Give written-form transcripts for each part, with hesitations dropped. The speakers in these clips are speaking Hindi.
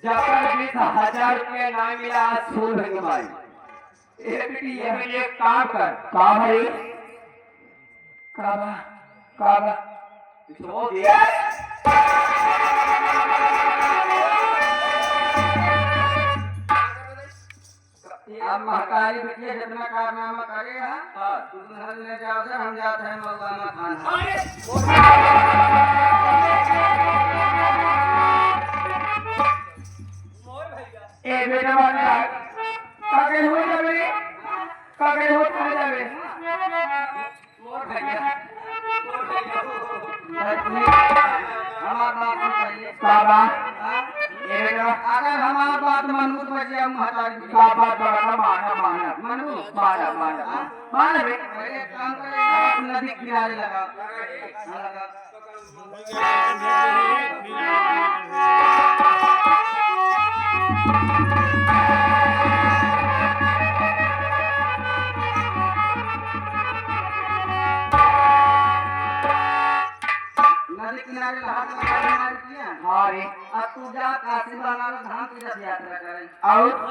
जब तक 20,000 रुपया ना मिला आज छोड़ देंगे भाई। ए बेटी ये काम कर। का भाई? काबा काबा तो दिया। अब महकारी बिटिया जितना कारनामा करेगा तुम घर ले जाओ सर, हम जाते हैं मौलाना खाना। ए बेटा वाला काके हो जावे, काके हो जावे मोर भैया हमार बात सुनिए काबा। ये बेटा अगर हमार बात मनू तो बचिया महतारी का बात बड़ा माना माना मनू माना माना माना बे। पहले काम करेगा नदी किनारे लगा लगा नदी किनारे लगा किया। हाँ रे। अब तू जा काशी बनारस धाम तीर्थ यात्रा करे और तो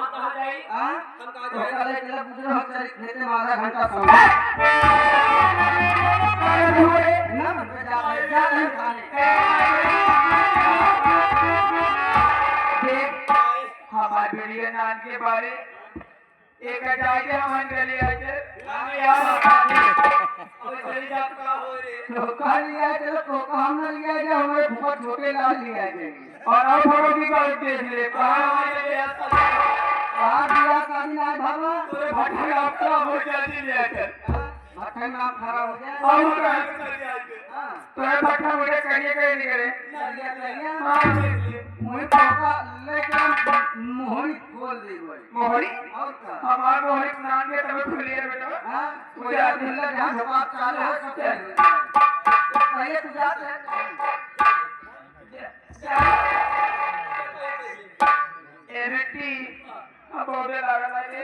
कल चला गुजरो चल खेते में आधा घंटा समय ना मत जा नहीं खाने देख हमारे बेड़िया नान के बारे एक जाके हम गली आके तो कह लिया चलो तो हम न लिया जाए हमारे फुफा छोटे लाल लिया जाएंगे और अब फोटो की बात देख ले कहाँ दिया का दिन आए बाबा भट्टे आपका हो जाती ले कर भट्टे में आप खड़ा हो जाए तो ये भट्टा मुझे करिए कहीं नहीं करे मुझे पापा लेकर मोहरी खोल दी मोहरी और क्या हमारे मोहरी नाम के तब खुली है बेटा मुझे अकेला जहाँ जवाब चालू हो सकते हैं पहले तू जाते हैं ए बेटी अब बोले लगा लगे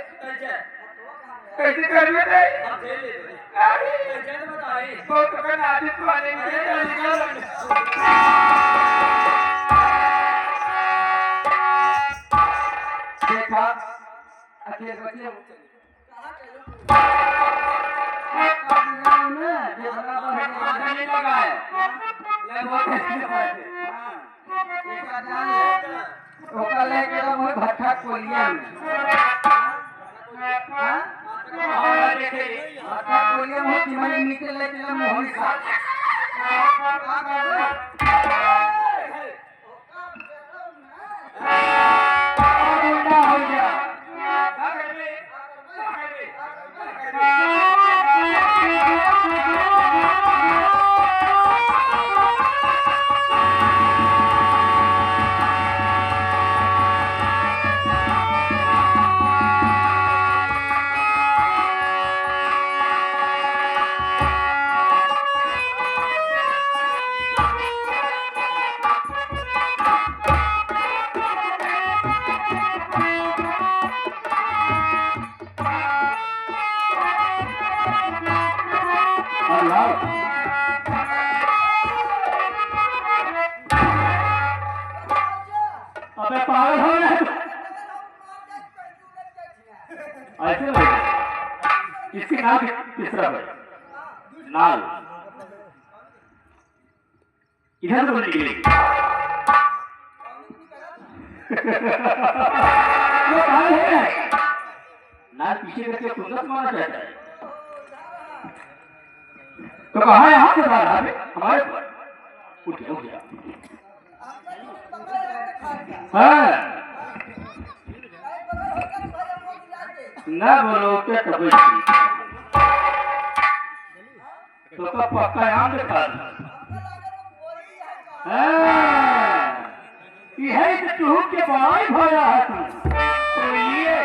कैसे करिए नहीं तो तो मैं आदित वाले देखा अकेले बच्चे नहीं लगा है ले बहुत ओका लेके तो मुझे भट्टा कोलिया में भट्टा कोलिया में चिमनी नीचे लेके तो मोहरी खा हो गया अबे पागल हो गया ऐसे हो इसके नाम तीसरा भाई नाल इधर तो निकलेगी नाल पीछे करके कुंदस मारना चाहता है तो कहा यहाँ से बाहर हमारे पर उठ गया हाँ ना बोलो क्या कभी तो पक्का यहाँ से खा यही तो तू के बाई भरा है तू तो ये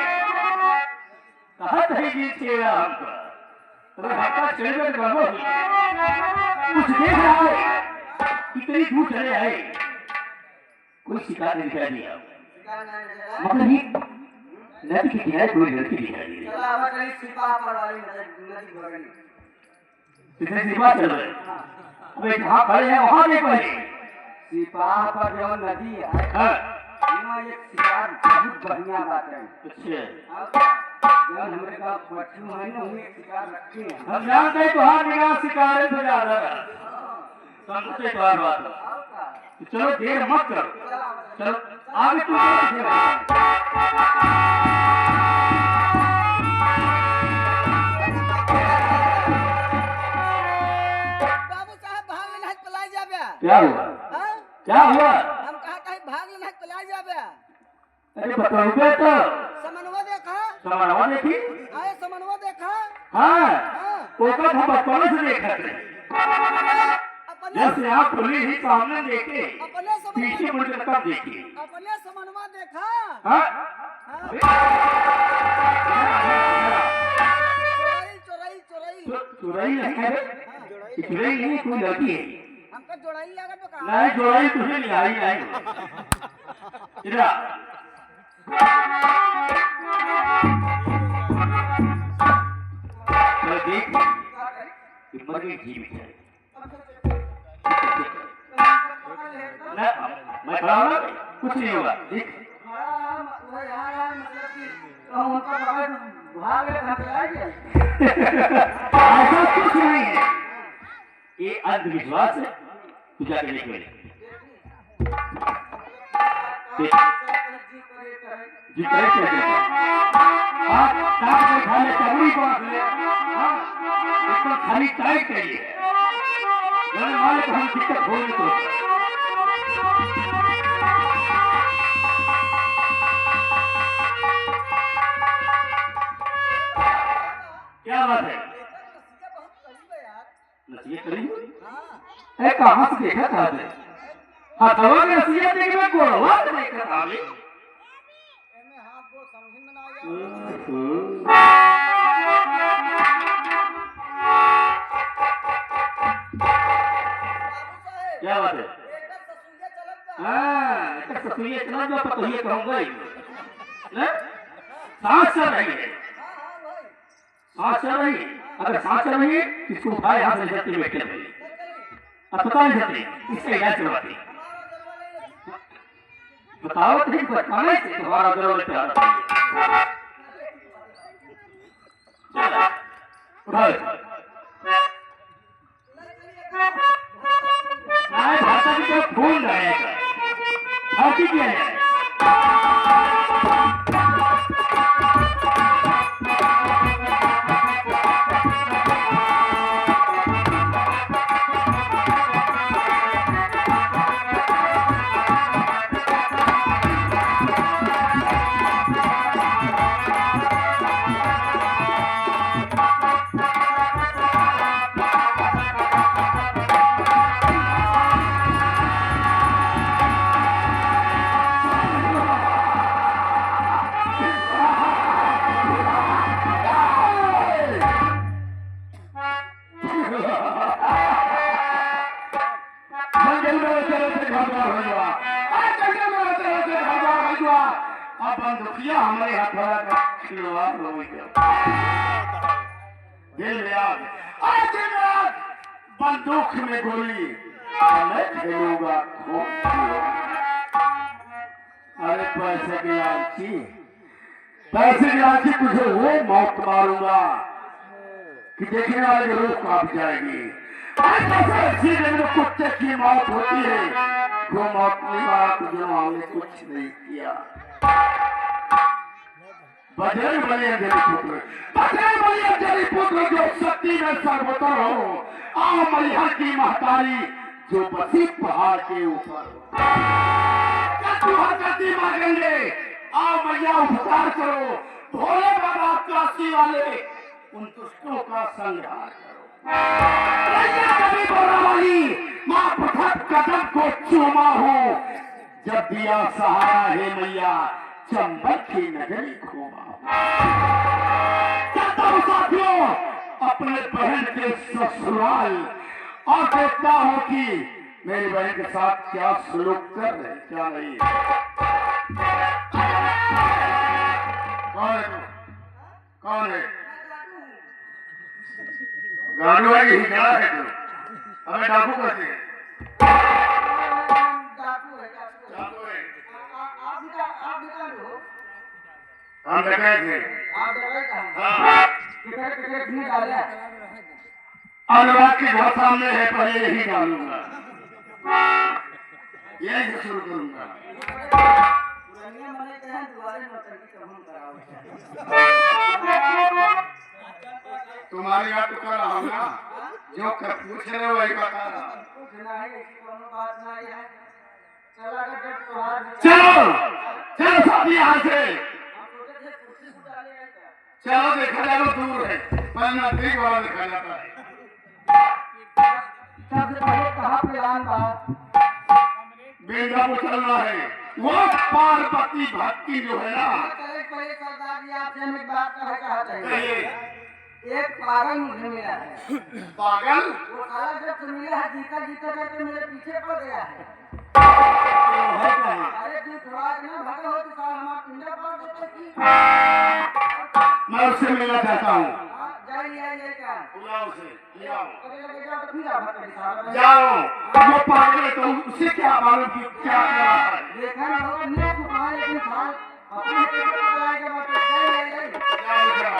कहा था ये तेरा हमका तो हक्का चले बाबू कुछ देख रहा है कितनी दूर चले आए कोई शिकार नहीं दिखाई दिया मतलब ये नदी के किनारे कोई लड़की दिखाई दी चला अब कहीं सिपा पर वाली नदी भर गई कितने सिपा चल रहे अबे जहाँ खड़े हैं वहाँ देखो सिपा पर जो नदी है हाँ में एक शिकार बहुत बढ़िया बात है। अच्छा जब हमारे गाँव पट्टू है ना उन्हें शिकार रखे हैं। हम जानते हैं तुम्हारी निगाह शिकार से ज्यादा है। समझते तुम्हारी बात। चलो देर मत करो, चलो आगे तू क्या हुआ? क्या हुआ? हम कहा कहीं भाग लेना पला जाबे। अरे बताओगे तो समनवा देखा? समनवा देखी? आए समनवा देखा? हाँ वो का हम बचपन से देखते थे। जैसे आप खुली ही सामने देखे अपने पीछे मुड़कर कब देखी? अपने समनवा देखा? हाँ चोरई चोरई चुराई नहीं है, चुराई नहीं कोई लड़की है। हमको जोड़ाई लगा तो कहा? नहीं जोड़ाई तुझे नहीं आई नहीं। इधर चलो देख मर गई जीवित है। मैं खड़ा हूँ ना, कुछ नहीं होगा। देख ऐसा कुछ नहीं है, ये अंधविश्वास है। तू जाके देख मेरे जी करे क्या हाथ काट में खाने चमड़ी बांध ले, इसको खाली टाइट करिए। मैंने मालिक हम दिक्कत होने तो क्या बात है? नसीहत करी? ए कहाँ से देखा था आपने? हथवा के नसीहत देखे मैं गोड़वा से देखा था आपने? हाथ को समझ में ना आया। क्या बात है? हाँ एक ससुरिया चला जो पता ही कहूँगा ही ना सांस चल रही है, सांस चल रही है। अगर सांस चल रही है इसको उठाए यहाँ से धरती में गिर गई। अब पता नहीं चलती इसका इलाज करवाते बताओ तो नहीं बताने से तुम्हारा जरूरत है। चला उठा नहीं भाषा की तो खून रहेगा हल्की किया जाए। हमारे हाथ बंदूक में गोली मैं खेलूंगा खूब। अरे पैसे की लालची तुझे वो मौत मारूंगा कि देखने वाले रूह कांप जाएगी। अच्छी दिन में कुत्ते की मौत होती है, वो मौत नहीं मारा तुझे हमने कुछ नहीं किया। बजरंग बली अंजलि पुत्र जो शक्ति में सर्वोत्तर हो, आओ मैया की महतारी जो बसी पहाड़ के ऊपर गति मांगेंगे। आओ मैया उपकार करो, भोले बाबा काशी वाले उन दुष्टों का संहार करो। कभी बोला वाली माँ पृथक कदम को चूमा हो, जब दिया सहारा है मैया चंबल की नगरी घूमा। कहता हूँ साथियों अपने बहन के ससुराल और देखता हूँ कि मेरी बहन के साथ क्या सलूक कर रहे क्या नहीं। कौन है? गाड़ी वाली ही क्या है तू? हमें डाकू कहते हैं। डाकू है। डाकू है। हम डकैत थे। आप डकैत हैं? हाँ। टिकट नहीं डाले? अनुराग के घर सामने है, पहले यही डालूंगा, यही से शुरू करूंगा। पुरानिया मने कहे दुआरे नौटंकी कबूल कराओ। तुम्हारी बात तो कर रहा हूँ ना, जो कर पूछ रहे हो वही बता रहा हूँ। कुछ नहीं, ऐसी कोनो बात नहीं है। चला कर जब त्योहार चलो चलो साहब यहाँ से हम सोचे थे कुर्सी उठा ले आए क्या? चलो, देखा जाए दूर है, पर नजदीक वाला देखा जाता है। सबसे पहले कहाँ पे लान बात? बेंगा को चलना है, वो पार्वती भक्ति जो है ना। पहले सरदार जी आपसे हम एक बात कहते हैं। कहिए। एक पागल मुझे मिला है। पागल? वो साला जब से मिला है जीता जीता करके मेरे पीछे पड़ गया है। अरे तू थोड़ा ना भागा हो तो साला हमारा पिंडा पार देते की। मैं उससे मिलना चाहता हूँ। जाइए क्या? बुलाओ उसे, ले आओ। तो फिर आप भाग कर जाओ, वो पागल है तो उसे क्या मालूम कि क्या कर रहा है। देखा ना हो नहीं सुखा लेकिन साल अपने से पकड़ाएगा मत। जाइए जाओ जाओ।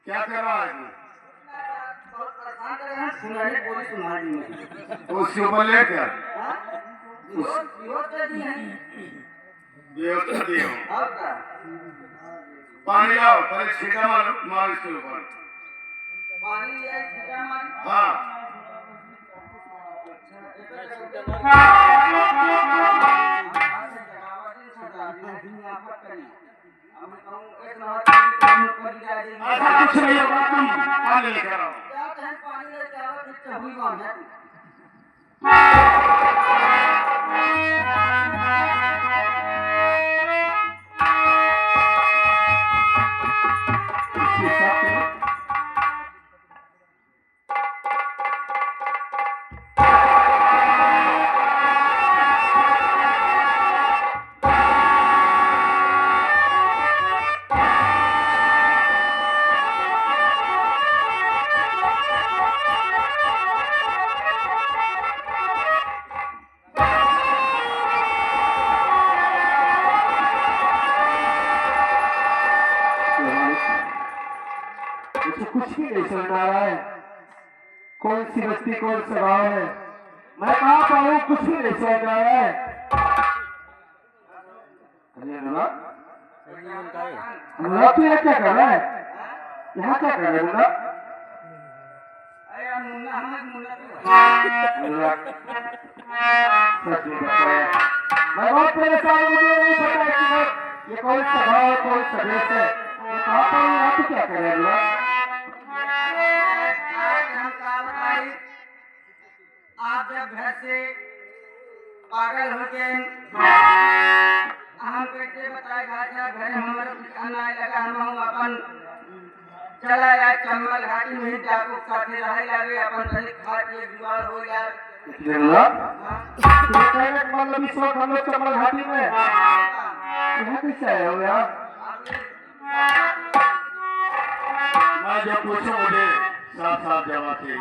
क्या कर रहा है तू? बहुत परेशान कर रहे हैं। सुनाने पुलिस तुम्हारी में उसके ऊपर लेकर विरोध कर दी है। व्यवस्था दियो। और क्या? पानी लाओ, पहले छींटा मार इसके ऊपर। पानी लिया छीटा मारी। हाँ। ऐसा कुछ नहीं होगा, तुम पानी लेकर आओ। मुझे कुछ भी नहीं समझ आ रहा है, कौन सी बस्ती कौन सा गाँव है, मैं कहाँ पर हूँ कुछ भी नहीं समझ आ रहा है। अनुराग, अनुराग तू यहाँ क्या कर रहा है? यहाँ क्या कर रहा है अनुराग? अनुराग सच में बताया, मैं बहुत परेशान हूँ, मुझे नहीं पता है कि ये कौन सा गाँव है, कौन सा देश है, मैं कहाँ पर हूँ, यहाँ पे क्या कर रहे हैं अनुराग? आप जब घर से पागल होके हम कैसे बताए घर हमारे ठिकाना लगा हम अपन चला जाए चंबल घाटी में जाकर साथे रहे लगे अपन सही खा के जुगाड़ हो जाए। मतलब इस वक्त हम लोग चंबल घाटी में यहाँ कैसे आए हो यार? मैं जो पूछूं मुझे साफ साफ जवाब चाहिए।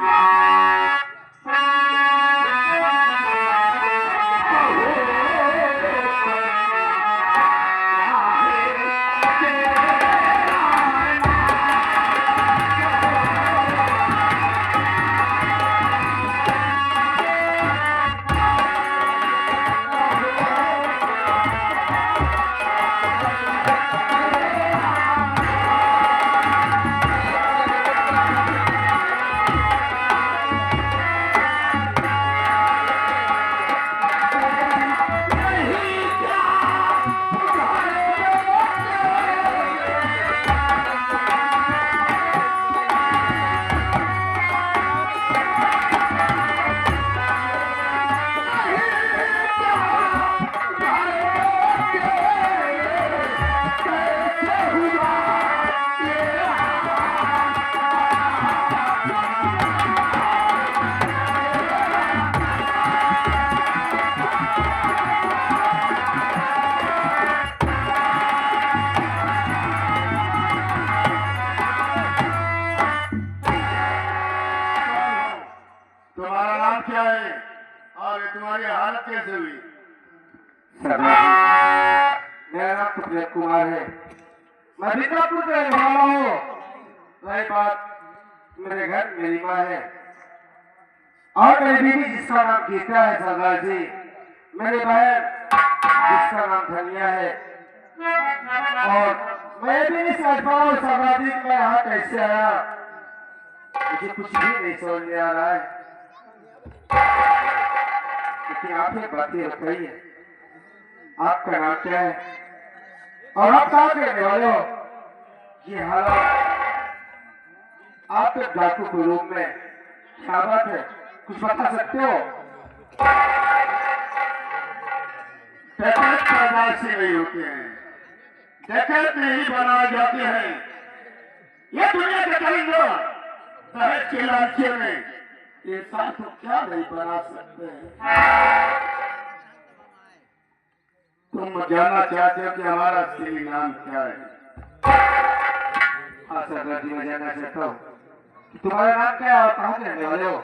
मैं मिर्जापुर का रहने वाला हूँ। रही बात, मेरे घर मेरी माँ है और मेरी बीवी जिसका नाम गीता है सरदार जी, मेरे बहन जिसका नाम धनिया है। और मैं भी नहीं समझ पा रहा हूँ सरदार जी मैं यहाँ कैसे आया, मुझे कुछ भी नहीं समझ में आ रहा है। लेकिन आप ये बातें बताइए, आपका नाम क्या है और आप कहाँ करने वाले हो? ये हालात आप तो डाकू के रूप में, क्या बात है, कुछ बता सकते हो? डकैत पैदा से नहीं होते हैं, डकैत नहीं बनाए जाते हैं। ये दुनिया के करेंगे दहेज के लालचे में ये साथ तो क्या नहीं बना सकते हैं। तुम जानना चाहते हो कि हमारा असली नाम क्या है? हाँ सरदार जी, मैं जानना चाहता हूँ कि तुम्हारा नाम क्या है और कहाँ के रहने वाले हो?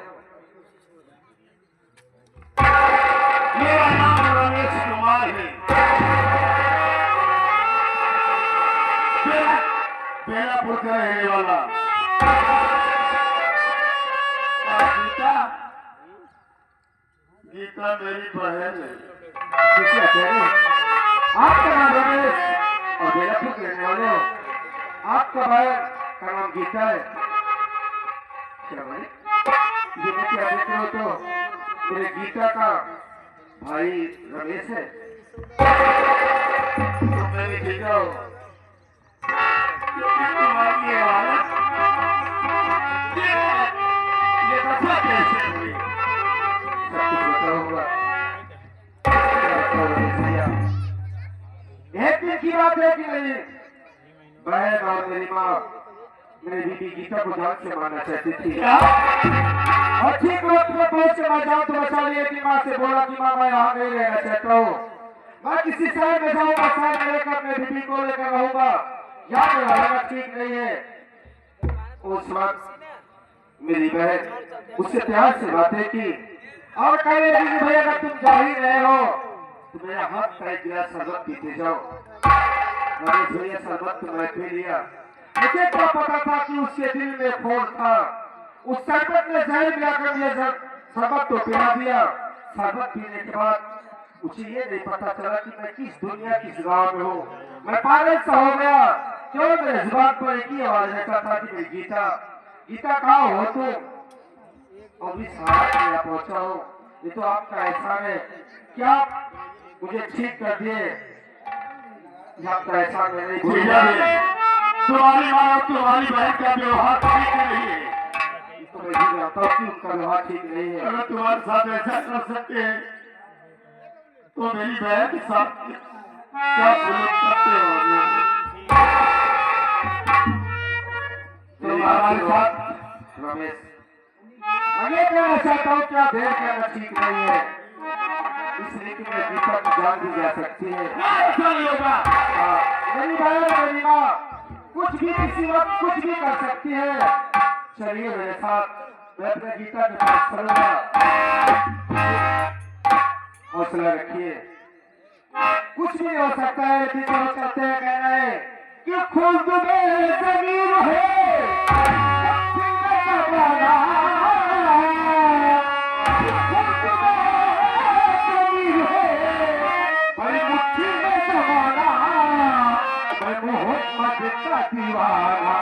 मेरा नाम रमेश कुमार है। बेलापुर का रहने वाला। गीता गीता मेरी बहन है। आपका नाम रमेश और बेलापुर के रहने वाले हो, आपका भाई का नाम गीता है। क्या भाई, ये मैं क्या देख रहे हो? तो मेरे गीता का भाई रमेश है। तो मैंने देखा हो तुम्हारी ये हालत, ये दफा कैसे हुई? सब कुछ बताऊंगा। एक दिन की बात है कि मेरी बहन और मेरी माँ मेरी बीबी गीता को जान से मारना चाहती थी। और ठीक वक्त में पहुंच के मैं जान तो बचा लिया कि माँ से बोला कि माँ मैं यहाँ नहीं रहना चाहता हूँ, मैं किसी शहर में जाऊंगा, शहर में लेकर अपने बीबी को लेकर रहूंगा, यहाँ मेरा रहना ठीक नहीं है। उस वक्त मेरी बहन उससे प्यार से बातें की और कहने लगी कि भैया अगर तुम जा ही रहे हो तो मेरा हाथ का एक गिलास शरबत पीते जाओ। मैंने भैया शरबत तो मैं पी लिया, मुझे क्या पता था कि उसके दिल में फोड़ था। उस शरबत में जहर मिलाकर ये शरबत तो पिला दिया। शरबत पीने के बाद मुझे ये नहीं पता चला कि मैं किस दुनिया किस गांव में हूँ। मैं पागल सा हो गया, क्यों मेरे जुबान पर एक ही आवाज रहता था कि गीता गीता कहाँ हो तुम? और इस हालत में यहाँ पहुंचा हूँ, ये तो आपका एहसान है। क्या मुझे ठीक कर दिए? आपका एहसान मैं नहीं भूलूंगा। तुम्हारी माँ और तुम्हारी बहन का व्यवहार ठीक नहीं है। तो मैं भी जानता हूँ कि उनका व्यवहार ठीक नहीं है। अगर तुम्हारे साथ ऐसा कर सकते हैं तो मेरी बहन के साथ क्या सलूक करते हो? तुम्हारे साथ रमेश, मैं ये कहना चाहता हूँ क्या देर करना ठीक नहीं है, इसलिए कि मेरी गीता की जान भी जा सकती है। मेरी बहन मेरी माँ कुछ भी किसी वक्त कुछ भी कर सकती है। चलिए मेरे साथ, मैं अपने गीता के पास चलूंगा। हौसला रखिए, कुछ भी हो सकता है, लेकिन जो कहते हैं कहना है कि खुद में जमीन है दीवाना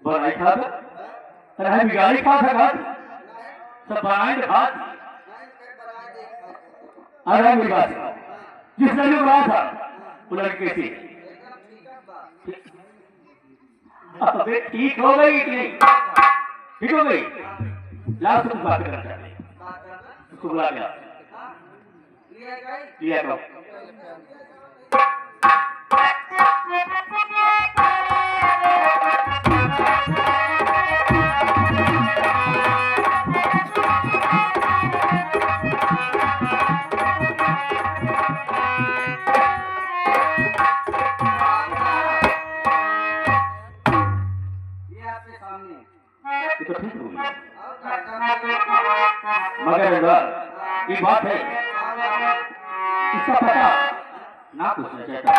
बनाई खा दो, बिगाड़ी खा था सब बनाई खा। अरे मेरी बात सुनो, जिस लड़की को रहा था वो लड़की कैसी है? अबे ठीक हो गई कि नहीं? ठीक हो गई? लाओ तुम बात करना चाहते हैं, उसको बुला के लाओ। लिया करो। ये तो ठीक होगी, मगर ये बात है, इसका पता ना पूछना चाहता।